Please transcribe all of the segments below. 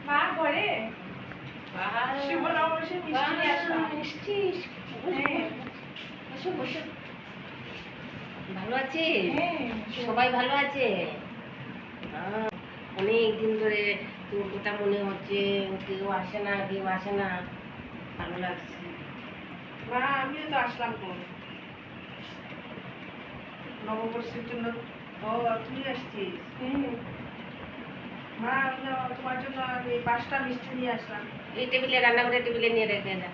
মা ঘরে শুভ নববর্ষের মিষ্টি নিয়ে আসলাম। মিষ্টি বসো বসো। ভালো আছে? সবাই ভালো আছে? অনেক দিন ধরে তোর কথা মনে হচ্ছে, কেউ আসে না ভালো লাগছে। মা আমিও তো আসলাম তো নববর্ষের জন্য। ও তুই আসছিস? মা আমিও তোমার জন্য আমি 5টা মিষ্টি নিয়ে আসলাম। এই টেবিলে, রান্নাঘরের টেবিলে নিয়ে রেখে যা।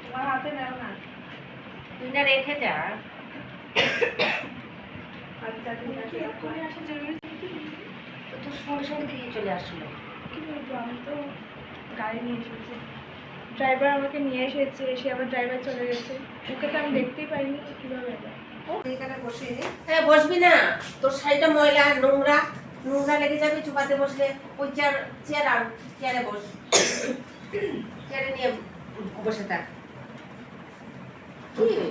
তোমার হাতে নাও না। তুই না রেখে যা। আচ্ছা ঠিক আছে। করে আসা জরুরি। তো তোর সঙ্গে সঙ্গে দিয়ে চলে আসলো। কি বলবো, আমি তো গাড়ি নিয়ে এসেছি, ড্রাইভার আমাকে নিয়ে এসেছে, এসে আবার ড্রাইভার চলে গেছে। ওকে তো আমি দেখতেই পাইনি, কিভাবে এলো? এখানে বসে হ্যাঁ বসবি না, তোর শাড়িটা ময়লা নোংরা নোংরা লেগে যাবে চুপাতে বসলে। ওই চেয়ারে বস, চেয়ারে নিয়ে বসে থাক।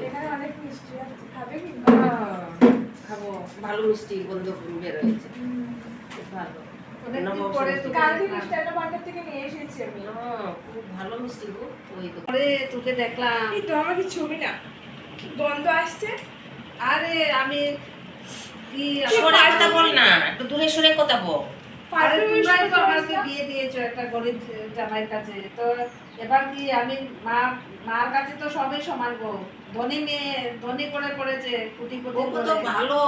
এখানে অনেক মিষ্টি আছে, খাবে কি? খাবো, ভালো মিষ্টি গন্ধ বের হয়েছে, খুব ভালো। অনেকদিন পরে তো কালকে মিষ্টান্ন ভান্ডার থেকে নিয়ে এসেছি আমি। খুব ভালো মিষ্টি গো। ওই তো পরে তোকে দেখলাম, এই তো আমার কি ছবি না, কি গন্ধ আসছে। আরে আমি কি সরে কথা বল না, একটু দূরে সরে কথা বল। আরে তোমরাই তো আমাকে বিয়ে দিয়েছো একটা গরিব জামাইয়ের কাছে, তো এবার কি আমি মার কাছে তো সবই সমান গো। ধনী মেয়ে, ধনী করে পড়েছে, কোটি কোটি কত ভালো,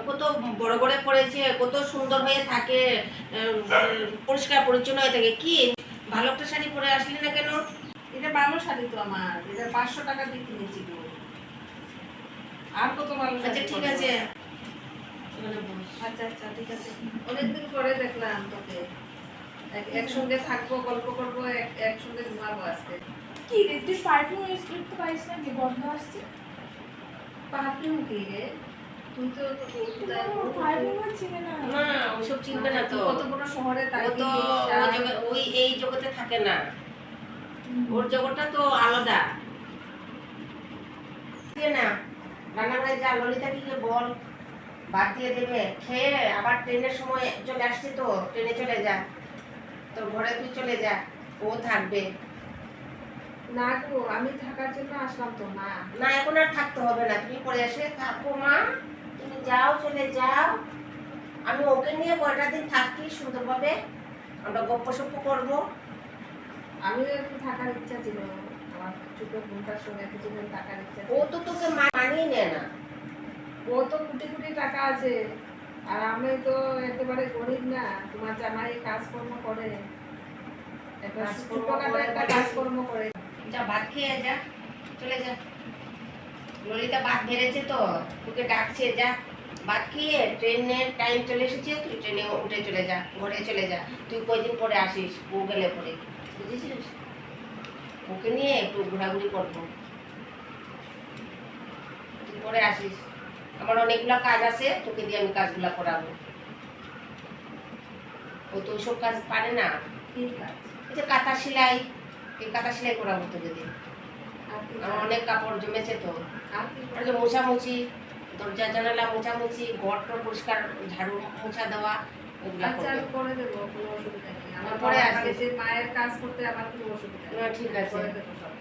কত বড় বড় পড়েছে, কত সুন্দর হয়ে থাকে, পরিষ্কার পরিচ্ছন্ন হয়ে থাকে। কি ভালো একটা শাড়ি পরে আসলি না কেন? এটা ভালো শাড়ি তো আমার, এটা 500 টাকা দিয়ে কিনেছি গো। আর কত ভালো আচ্ছা শাড়ি ঠিক পরবো। আছে, আচ্ছা আচ্ছা ঠিক আছে। অনেকদিন পরে দেখলাম তোকে, একসঙ্গে থাকবো, গল্প করবো, একসঙ্গে ঘুমাবো আজকে। কি রে, তুই পারফিউম ইউজ করতে পারিস না, কি গন্ধ আসছে? পারফিউম কি রে? তুই তো পারফিউম চিনে না। না ওসব চিনবে না তো, কত বড় শহরে ও থাকি। তো ওই এই জগতে থাকে না, ওর জগৎটা তো আলাদা। না রান্নাঘরে যা, ললিতাকে গিয়ে বল ভাত দিয়ে দেবে, খেয়ে আবার ট্রেনের সময় চলে আসছে তো, ট্রেনে চলে যা, তোর ঘরে তুই চলে যা, ও থাকবে। না গো, আমি থাকার জন্য আসলাম তো মা। না এখন আর থাকতে হবে না, তুমি পরে এসে থাকো মা, তুমি যাও, চলে যাও। আমি ওকে নিয়ে কয়টা দিন থাকি সুন্দরভাবে, আমরা গপ্প সপ্প করবো। আমি একটু থাকার ইচ্ছা ছিল, আমার ছোট বোনটার সঙ্গে কিছুদিন থাকার ইচ্ছা ছিল। ও তো তোকে মানিয়ে নেয় না। ও তো কোটি কোটি টাকা আছে, আর আমি তো একেবারে গরিব না। তোমার জামাই কাজকর্ম করে, একটা ছোটখাটো একটা কাজকর্ম করে। যা ভাত খেয়ে যা, চলে যা। ললিতা ভাত বেড়েছে তো, তোকে ডাকছে, যা ভাত খেয়ে, ট্রেনের টাইম চলে এসেছে, তুই ট্রেনে উঠে চলে যা, ঘরে চলে যা। তুই কয়দিন পরে আসিস, ও গেলে পরে, বুঝেছিস? ওকে নিয়ে একটু ঘোরাঘুরি করবো, তুই পরে আসিস। আমার অনেকগুলো কাজ আছে, তোকে দিয়ে আমি কাজগুলো করাবো। ও তো ওইসব কাজ পারে না। ঠিক আছে। এই যে কাঁথা সেলাই, এই কাঁথা সেলাই করাবো তোকে দিয়ে। আমার অনেক কাপড় জমেছে তো, আর যে মোছামুছি, দরজা জানালা মোছামুছি, ঘর টর পরিষ্কার, ঝাড়ু মোছা দেওয়া, ওগুলা আচ্ছা আমি করবো। করে দেবো, কোনো অসুবিধা নেই। আমার পরে পরে আসিস। মায়ের কাজ করতে আমার কোনো অসুবিধা নেই। না ঠিক আছে। করে দেবো সব।